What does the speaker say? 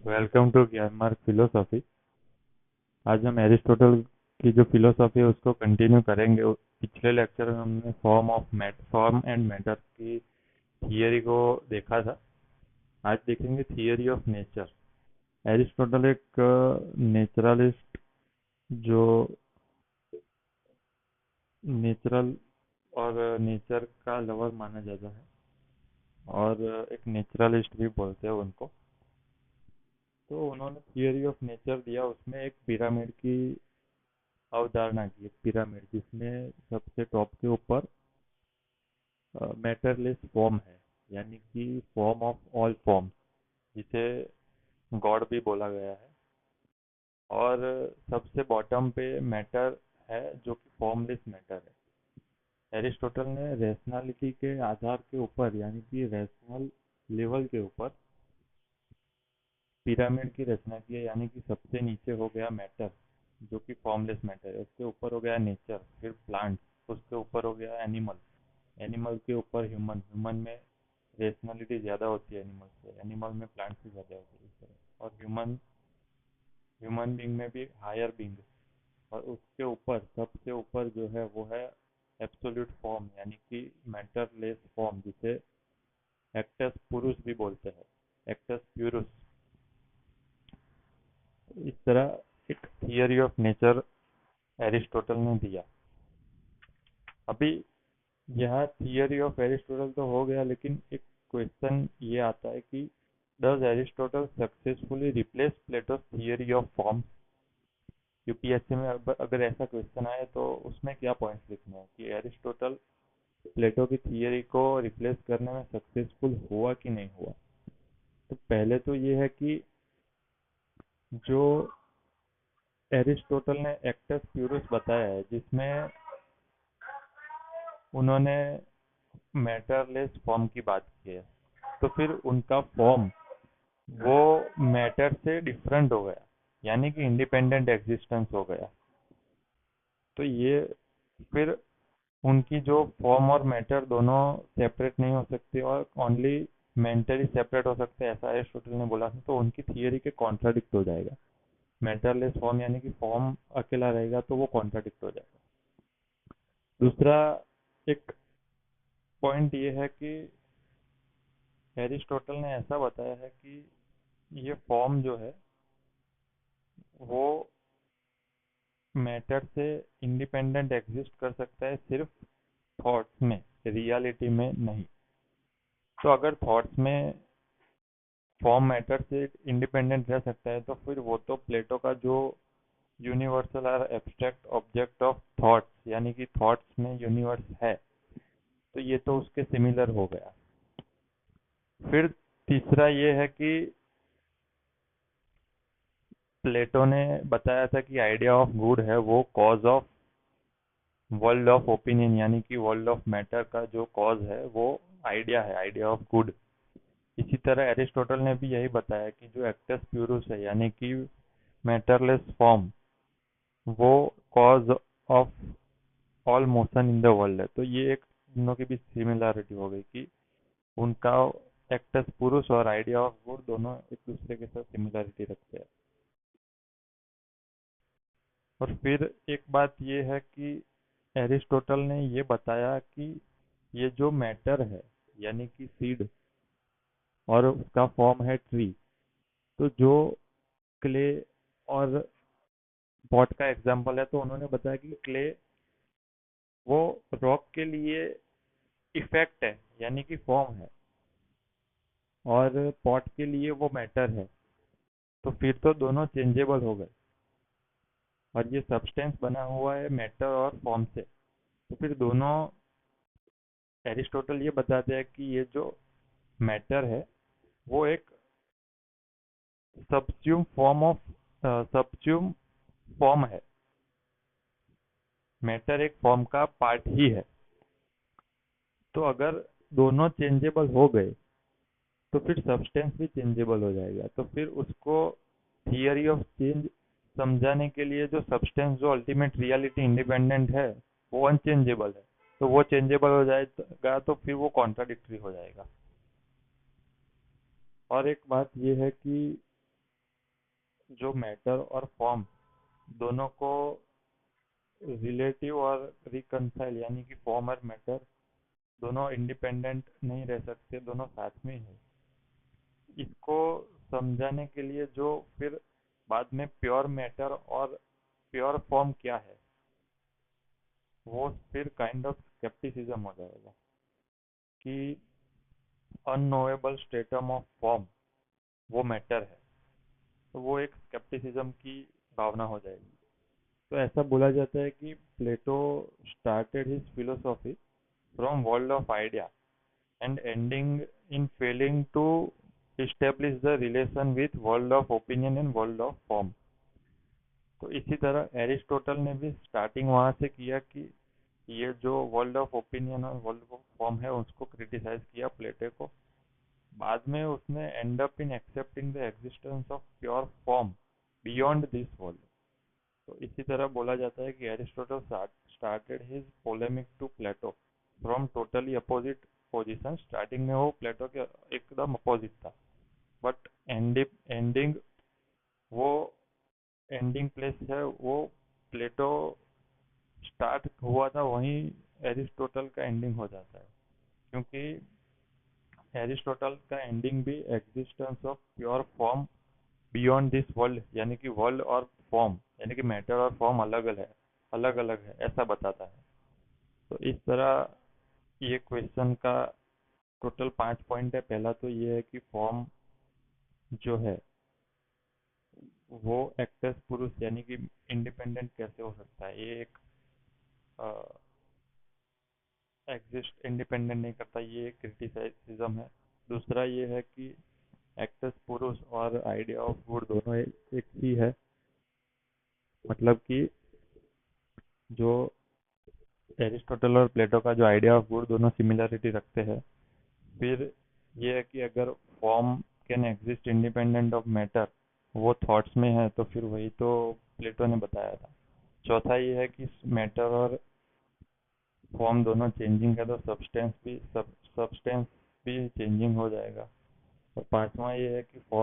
Welcome to ज्ञानमार्ग philosophy. आज हम Aristotle की जो फिलोसॉफी है उसको कंटिन्यू करेंगे। पिछले लेक्चर में हमने फॉर्म एंड मैटर की थियरी को देखा था। आज देखेंगे थियरी ऑफ नेचर। एरिस्टोटल एक नेचुरलिस्ट जो नेचुरल और नेचर का लवर माना जाता है, और एक नेचुरलिस्ट भी बोलते हैं उनको। तो उन्होंने थियरी ऑफ नेचर दिया, उसमें एक पिरामिड की अवधारणा की। एक पिरामिड जिसमें सबसे टॉप के ऊपर मैटरलेस फॉर्म है, यानी कि फॉर्म ऑफ ऑल फॉर्म्स, जिसे गॉड भी बोला गया है। और सबसे बॉटम पे मैटर है, जो कि फॉर्मलेस मैटर है। एरिस्टोटल ने रैशनैलिटी के आधार के ऊपर, यानी कि रैशनल लेवल के ऊपर पिरामिड की रचना की है। यानी कि सबसे नीचे हो गया मैटर, जो कि फॉर्मलेस मैटर है। उसके ऊपर हो गया नेचर, फिर प्लांट्स, उसके ऊपर हो गया एनिमल, एनिमल के ऊपर ह्यूमन, ह्यूमन में रेशनलिटी ज़्यादा होती है एनिमल से, एनिमल में प्लांट से ज़्यादा होती है इस तरह। और ह्यूमन, ह्यूमन बींग में भी हायर बींग। और उसके ऊपर, सबसे ऊपर जो है वो है एब्सोल्यूट फॉर्म, यानी कि मैटरलेस फॉर्म, जिसे एक्टस पुरुष भी बोलते हैं, एक्टस प्यूरुस। इस तरह एक थियरी ऑफ नेचर एरिस्टोटल ने दिया। अभी यह थियरी ऑफ एरिस्टोटल तो हो गया, लेकिन एक क्वेश्चन ये आता है कि does Aristotle successfully replace plateaus theory of forms. UPSC में अगर ऐसा क्वेश्चन आए तो उसमें क्या पॉइंट्स लिखने हैं कि एरिस्टोटल प्लेटो की थियरी को रिप्लेस करने में सक्सेसफुल हुआ कि नहीं हुआ। तो पहले तो ये है कि जो एरिस्टोटल ने एक्टस प्यूरुस बताया है, जिसमें उन्होंने मैटरलेस फॉर्म की बात की है, तो फिर उनका फॉर्म वो मैटर से डिफरेंट हो गया, यानी कि इंडिपेंडेंट एग्जिस्टेंस हो गया। तो ये फिर उनकी जो फॉर्म और मैटर दोनों सेपरेट नहीं हो सकते, और ओनली मेंटली सेपरेट हो सकते हैं, ऐसा एरिस्टोटल ने बोला था। तो उनकी थियरी के कॉन्ट्राडिक्ट हो जाएगा। मैटरलेस फॉर्म यानी कि फॉर्म अकेला रहेगा, तो वो कॉन्ट्राडिक्ट हो जाएगा। दूसरा एक पॉइंट ये है कि एरिस्टोटल ने ऐसा बताया है कि ये फॉर्म जो है वो मैटर से इंडिपेंडेंट एग्जिस्ट कर सकता है सिर्फ थॉट्स में, रियलिटी में नहीं। तो अगर थॉट्स में फॉर्म मैटर से इंडिपेंडेंट रह सकता है, तो फिर वो तो प्लेटो का जो यूनिवर्सल और एब्स्ट्रैक्ट ऑब्जेक्ट ऑफ थॉट्स, यानी कि थॉट्स में यूनिवर्स है, तो ये तो उसके सिमिलर हो गया। फिर तीसरा ये है कि प्लेटो ने बताया था कि आइडिया ऑफ गुड है वो cause of world of opinion, यानी कि वर्ल्ड ऑफ मैटर का जो कॉज है वो आइडिया है, आइडिया ऑफ गुड। इसी तरह एरिस्टोटल ने भी यही बताया कि जो एक्टस प्यूरुस है, यानी कि मैटरलेस फॉर्म, वो cause of all motion in the world है। तो ये एक दोनों की भी सिमिलरिटी हो गई कि उनका एक्टस पुरुष और आइडिया ऑफ गुड दोनों एक दूसरे के साथ सिमिलरिटी रखते हैं। और फिर एक बात ये है कि एरिस्टोटल ने ये बताया कि ये जो मैटर है, यानी कि सीड, और उसका फॉर्म है ट्री। तो जो क्ले और पॉट का एग्जाम्पल है, तो उन्होंने बताया कि क्ले वो रॉक के लिए इफेक्ट है, यानी कि फॉर्म है, और पॉट के लिए वो मैटर है। तो फिर तो दोनों चेंजेबल हो गए, और ये सब्सटेंस बना हुआ है मैटर और फॉर्म से। तो फिर दोनों, एरिस्टोटल ये बताते हैं कि ये जो मैटर है वो एक सबस्यूम फॉर्म ऑफ सबस्यूम फॉर्म है। मैटर एक फॉर्म का पार्ट ही है। तो अगर दोनों चेंजेबल हो गए, तो फिर सब्सटेंस भी चेंजेबल हो जाएगा। तो फिर उसको थियरी ऑफ चेंज समझाने के लिए, जो सब्सटेंस, जो अल्टीमेट रियलिटी इंडिपेंडेंट है, वो अनचेंजेबल है, तो वो चेंजेबल हो जाएगा, तो फिर वो कॉन्ट्राडिक्टरी हो जाएगा। और एक बात ये है कि जो मैटर और फॉर्म दोनों को रिलेटिव और रिकंसाइल, यानी कि फॉर्म और मैटर दोनों इंडिपेंडेंट नहीं रह सकते, दोनों साथ में है। इसको समझाने के लिए जो फिर बाद में प्योर मैटर और प्योर फॉर्म क्या है, वो फिर काइंड ऑफ स्केप्टिसिज्म हो जाएगा कि अननोएबल स्टेटम ऑफ फॉर्म वो मैटर है। तो वो एक स्केप्टिसिज्म की भावना हो जाएगी। तो ऐसा बोला जाता है कि Plato started his philosophy from world of idea and ending in failing to establish the relation with world of opinion and world of form। तो इसी तरह एरिस्टोटल ने भी स्टार्टिंग वहां से किया कि ये जो वर्ल्ड ऑफ ओपिनियन और वर्ल्ड ऑफ फॉर्म है उसको क्रिटिसाइज किया प्लेटो को। बाद में उसने end up in accepting the existence of pure form beyond this world. तो इसी तरह बोला जाता है कि Aristotle started his polemic to Plato from totally opposite position. Starting में वो प्लेटो के एकदम अपोजिट था, बट एंडिंग वो एंडिंग प्लेस है वो प्लेटो स्टार्ट हुआ था वहीं एरिस्टोटल का एंडिंग हो जाता है। क्योंकि एरिस्टोटल का एंडिंग भी existence of pure form beyond this world, यानी कि वर्ल्ड और फॉर्म यानी कि मैटर और फॉर्म अलग अलग है ऐसा बताता है। तो इस तरह ये क्वेश्चन का टोटल 5 पॉइंट है। पहला तो ये है कि फॉर्म जो है वो एक्टर्स पुरुष यानी कि इंडिपेंडेंट कैसे हो सकता है, ये एक एग्जिस्ट इंडिपेंडेंट नहीं करता, ये एक क्रिटिसिज्म है। दूसरा ये है कि एक्टर्स पुरुष और आइडिया ऑफ गुड दोनों एक ही है, मतलब कि जो एरिस्टोटल और प्लेटो का जो आइडिया ऑफ गुड दोनों सिमिलरिटी रखते हैं। फिर ये है कि अगर form can exist independent of matter वो थॉट्स में है, तो फिर वही तो प्लेटो ने बताया था। चौथा ये है कि मैटर और फॉर्म दोनों चेंजिंग है, तो सब्सटेंस भी चेंजिंग हो जाएगा। और पांचवा ये है कि फॉर्म